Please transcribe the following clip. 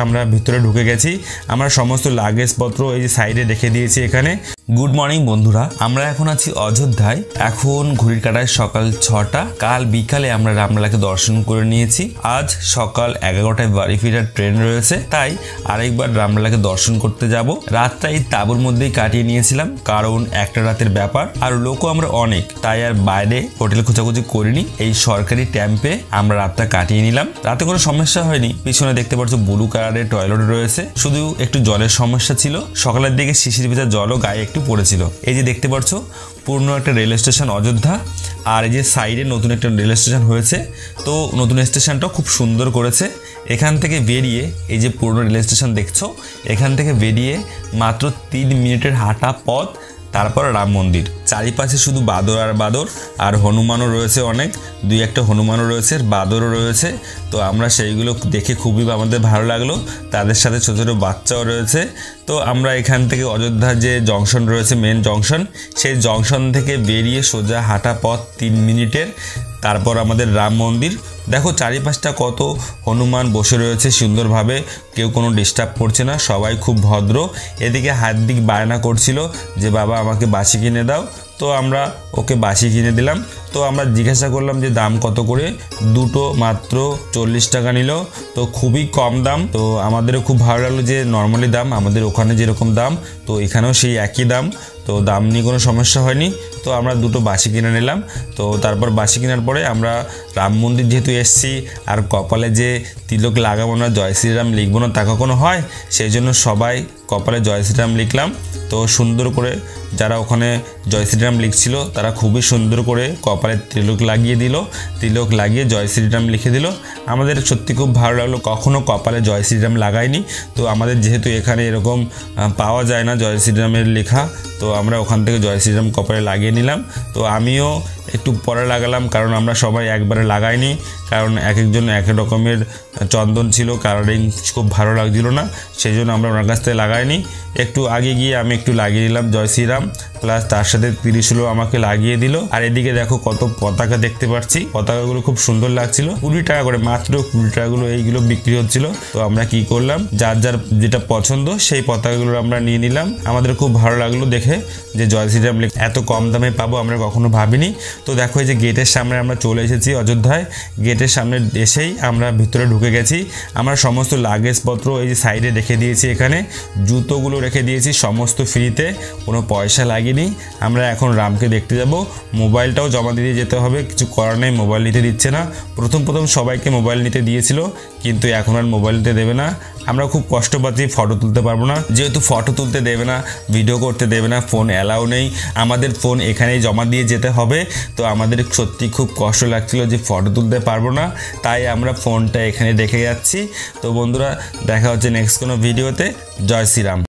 আমরা ভিতরে ঢুকে গেছি। আমরা সমস্ত লাগেজপত্র এই যে সাইডে রেখে দিয়েছি এখানে। গুড মর্নিং বন্ধুরা, আমরা এখন আছি অযোধ্যায়। এখন ঘড়ির কাঁটায় সকাল 6টা। কাল বিকালে আমরা রামলালাকে দর্শন করে নিয়েছি। আজ সকাল 11টায় বাড়ি ফেরার ট্রেন রয়েছে, তাই আরেকবার রামলালাকে দর্শন করতে যাব। রাতটা এই তাঁবুর মধ্যেই কাটিয়ে নিয়েছিলাম, কারণ একটা রাতের ব্যাপার আর লোকও আমরা অনেক, তাই আর বাইরে হোটেল খোঁজাখুঁজি করিনি। এই সরকারি ট্যাম্পে আমরা রাতটা কাটিয়ে নিলাম। রাতে কোনো সমস্যা হয়নি। পিছনে দেখতে পাচ্ছ ব্লু কালারের টয়লেট রয়েছে, শুধু একটু জলের সমস্যা ছিল। সকালের দিকে শিশির ভেজা জলও গায়ে একটু পড়েছিল। এই যে দেখতে পাচ্ছ পুরনো একটা রেল স্টেশন অযোধ্যা, আর এই যে সাইডে নতুন একটা রেল স্টেশন হয়েছে। তো নতুন স্টেশনটাও খুব সুন্দর করেছে। এখান থেকে বেরিয়ে এই যে পুরনো রেল স্টেশন দেখছো, এখান থেকে বেরিয়ে মাত্র 3 মিনিটের হাঁটা পথ, তারপর রাম মন্দির। চারিপাশে শুধু বাদর আর বাদর, আর হনুমানও রয়েছে অনেক, 2-1টা হনুমানও রয়েছে, বাদরও রয়েছে। তো আমরা সেইগুলো দেখে খুবই আমাদের ভালো লাগলো। তাদের সাথে ছোটো ছোটো বাচ্চাও রয়েছে। তো আমরা এখান থেকে অযোধ্যার যে জংশন রয়েছে, মেন জংশন, সেই জংশন থেকে বেরিয়ে সোজা হাঁটা পথ 3 মিনিটের, তারপর আমাদের রাম মন্দির। দেখো চারিপাশটা কত হনুমান বসে রয়েছে সুন্দরভাবে, কেউ কোনো ডিস্টার্ব করছে না, সবাই খুব ভদ্র। এদিকে হার্দিক বায়না করছিল যে বাবা আমাকে বাসি কিনে দাও, তো আমরা ওকে বাসি কিনে দিলাম। তো আমরা জিজ্ঞাসা করলাম যে দাম কত করে, দুটো মাত্র 40 টাকা নিল, তো খুবই কম দাম। তো আমাদেরও খুব ভালো লাগলো যে নর্মালি দাম আমাদের ওখানে যেরকম দাম, তো এখানেও সেই একই দাম। তো দাম নিয়ে কোনো সমস্যা হয়নি। তো আমরা দুটো বাসি কিনে নিলাম। তো তারপর বাসি কেনার পরে আমরা রাম মন্দির যেহেতু এসছি, আর কপালে যে তিলক লাগাবো না, জয় শ্রীরাম লিখবো না, তা কখনো হয়? সেই জন্য সবাই কপালে জয় শ্রীরাম লিখলাম। তো সুন্দর করে যারা ওখানে জয় শ্রীরাম লিখছিল তারা খুবই সুন্দর করে কপালে তিলক লাগিয়ে দিল, তিলক লাগিয়ে জয় শ্রীরাম লিখে দিল। আমাদের সত্যি খুব ভালো লাগলো, কখনো কপালে জয় শ্রীরাম লাগাইনি। তো আমাদের যেহেতু এখানে এরকম পাওয়া যায় না জয় শ্রীরামের লেখা, তো আমরা ওখান থেকে জয় শ্রীরাম কপালে লাগিয়ে নিলাম। তো আমিও একটু পরে লাগালাম, কারণ আমরা সবাই একবারে লাগাইনি, কারণ এক একজন এক এক রকমের চন্দন ছিল, কালারিং খুব ভালো লাগছিল না, সেই জন্য আমরা ওনার কাছ থেকে লাগাইনি। একটু আগে গিয়ে আমি একটু লাগিয়ে নিলাম জয় শ্রীরাম, প্লাস তার সাথে ত্রিশূলও আমাকে লাগিয়ে দিল। আর এদিকে দেখো কত পতাকা দেখতে পাচ্ছি, পতাকাগুলো খুব সুন্দর লাগছিল। 20 টাকা করে, মাত্র 20 টাকাগুলো এইগুলো বিক্রি হচ্ছিল। তো আমরা কি করলাম, যার যার যেটা পছন্দ সেই পতাকাগুলো আমরা নিয়ে নিলাম। আমাদের খুব ভালো লাগলো দেখে যে জয় শ্রীরাম এত কম দামে পাবো আমরা কখনো ভাবিনি। তো দেখো এই যে গেটের সামনে আমরা চলে এসেছি অযোধ্যায়। গেটের সামনে এসেই আমরা ভিতরে ঢুকে গেছি। আমরা সমস্ত লাগেজপত্র এই যে সাইডে রেখে দিয়েছি, এখানে জুতোগুলো রেখে দিয়েছি, সমস্ত ফ্রিতে, কোনো পয়সা লাগেনি। আমরা এখন রামকে দেখতে যাব। মোবাইলটাও জমা দিয়ে যেতে হবে, কিছু করার নেই, মোবাইল নিতে দিচ্ছে না। প্রথম সবাইকে মোবাইল নিতে দিয়েছিল, কিন্তু এখন আর মোবাইল নিতে দেবে না। আমরা খুব কষ্ট পাচ্ছি, ফটো তুলতে পারবো না, যেহেতু ফটো তুলতে দেবে না, ভিডিও করতে দেবে না, ফোন অ্যালাউ নেই, আমাদের ফোন এখানেই জমা দিয়ে যেতে হবে। তো আমাদের সত্যি খুব কষ্ট লাগছিল যে ফটো তুলতে পারবো না, তাই আমরা ফোনটা এখানে রেখে যাচ্ছি। তো বন্ধুরা দেখা হচ্ছে নেক্সট কোনো ভিডিওতে। জয় শ্রীরাম।